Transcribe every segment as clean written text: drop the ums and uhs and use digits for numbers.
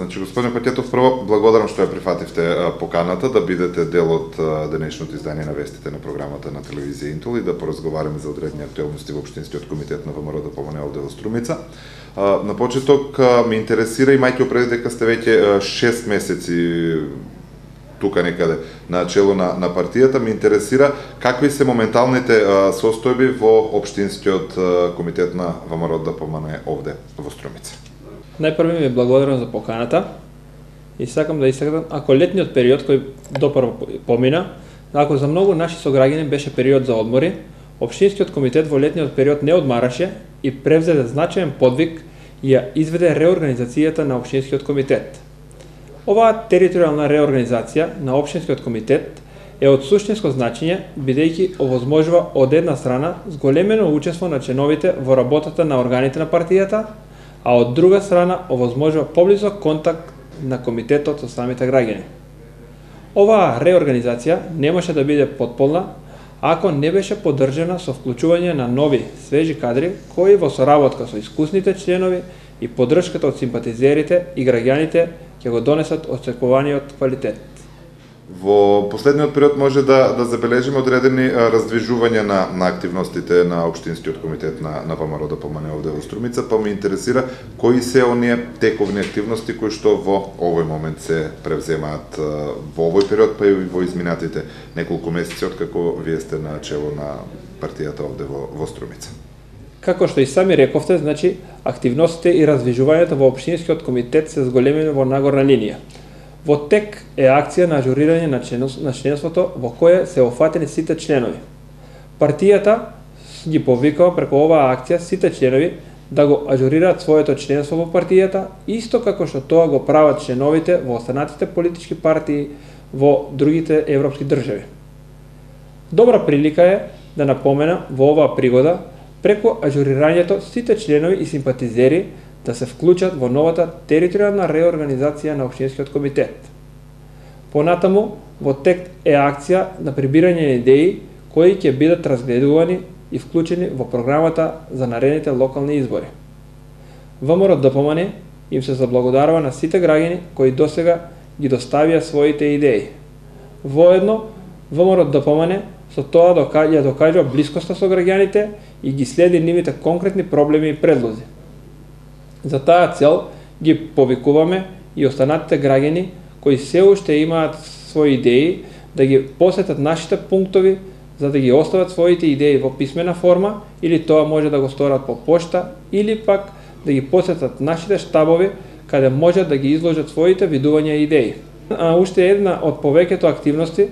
Значи, господин Паќетов, прво благодарам што ја прифативте поканата да бидете дел од денешното издание на вестите на програмата на телевизија Интол и да поразговараме за одредени актуелности во Општинскиот комитет на ВМРО ДПМНЕ овде во Струмица. На почеток ме интересира, имајќи пред дека сте веќе 6 месеци тука некаде на чело на партијата, ме интересира какви се моменталните состојби во Општинскиот комитет на ВМРО ДПМНЕ овде во Струмица. Најпрво ми благодарам за поканата и сакам да истакнам, ако летниот период кој допрво помина, ако за многу наши сограѓани беше период за одмори, Општинскиот комитет во летниот период не одмараше и превзеде значаен подвиг и ја изведе реорганизацијата на Општинскиот комитет. Оваа територијална реорганизација на Општинскиот комитет е од суштинско значење, бидејќи овозможува од една страна зголемено учество на членовите во работата на органите на партијата, а од друга страна овозможува поблизок контакт на комитетот со самите граѓани. Оваа реорганизација не може да биде потполна ако не беше поддржана со вклучување на нови, свежи кадри кои во соработка со искусните членови и поддршката од симпатизерите и граѓаните ќе го донесат очекуваниот квалитет. Во последниот период може да забележиме одредени раздвижувања на активностите на Општинскиот комитет на ВМРО ДПМНЕ овде во Струмица, па ме интересира кои се оние тековни активности кои што во овој момент се превземаат во овој период, па и во изминатите неколку месеци откако вие сте на чело на партијата овде во Струмица. Како што и сами рековте, значи активностите и раздвижувањето во Општинскиот комитет се зголемени во нагорна линија. Во тек е акција на ажурирање на членството во кое се офатени сите членови. Партијата ги повикава преку оваа акција сите членови да го ажурираат своето членство во партијата, исто како што тоа го прават членовите во останатите политички партии во другите европски држави. Добра прилика е да напомена во оваа пригода преку ажурирањето сите членови и симпатизери да се вклучат во новата територијална реорганизација на Општинскиот комитет. Понатаму, во тек е акција на прибирање на идеи кои ќе бидат разгледувани и вклучени во програмата за наредните локални избори. ВМРО ДПМНЕ им се заблагодарува на сите граѓани кои досега ги доставија своите идеи. Воедно, ВМРО ДПМНЕ со тоа ја докажува блискоста со граѓаните и ги следи нивните конкретни проблеми и предлози. За таа цел ги повикуваме и останатите граѓани кои се уште имаат своји идеи да ги посетат нашите пунктови за да ги остават своите идеи во писмена форма или тоа може да го сторат по пошта или пак да ги посетат нашите штабови каде можат да ги изложат своите видувања и идеи. Уште една од повеќето активности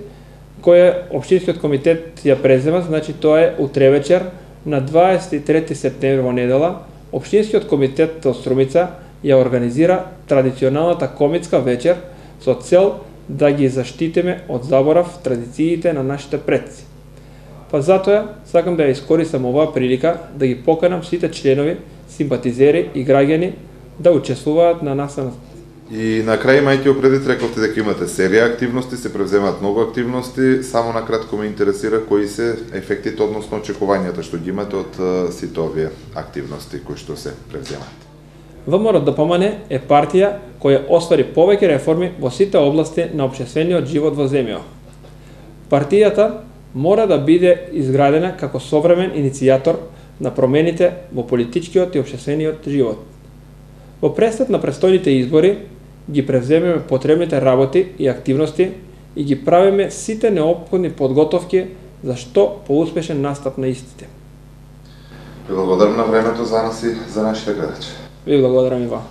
која Општинскиот комитет ја презема, значи тоа е утре вечер на 23 септември во недела, Општинскиот комитет од Струмица ја организира традиционалната комитска вечер со цел да ги заштитиме од заборав традициите на нашите предци. Па затоа сакам да ја искористам оваа прилика да ги поканам сите членови, симпатизери и граѓани да учествуваат на настанот. И на крај, имајќи предвид, рековте дека имате серија активности, се превземаат многу активности, само на кратко ме интересира кои се ефектите, односно очекувањата што ги имате од сите овие активности кои што се превземаат. ВМРО ДПМНЕ е партија која оствари повеќе реформи во сите области на општествениот живот во земјава. Партијата мора да биде изградена како современ иницијатор на промените во политичкиот и општествениот живот. Во престат на престојните избори ги превземеме потребните работи и активности и ги правиме сите неопходни подготовки за што поуспешен настап на истите. Ви благодарам на времето за нас и за нашите гледачи. Ви благодарам и вам.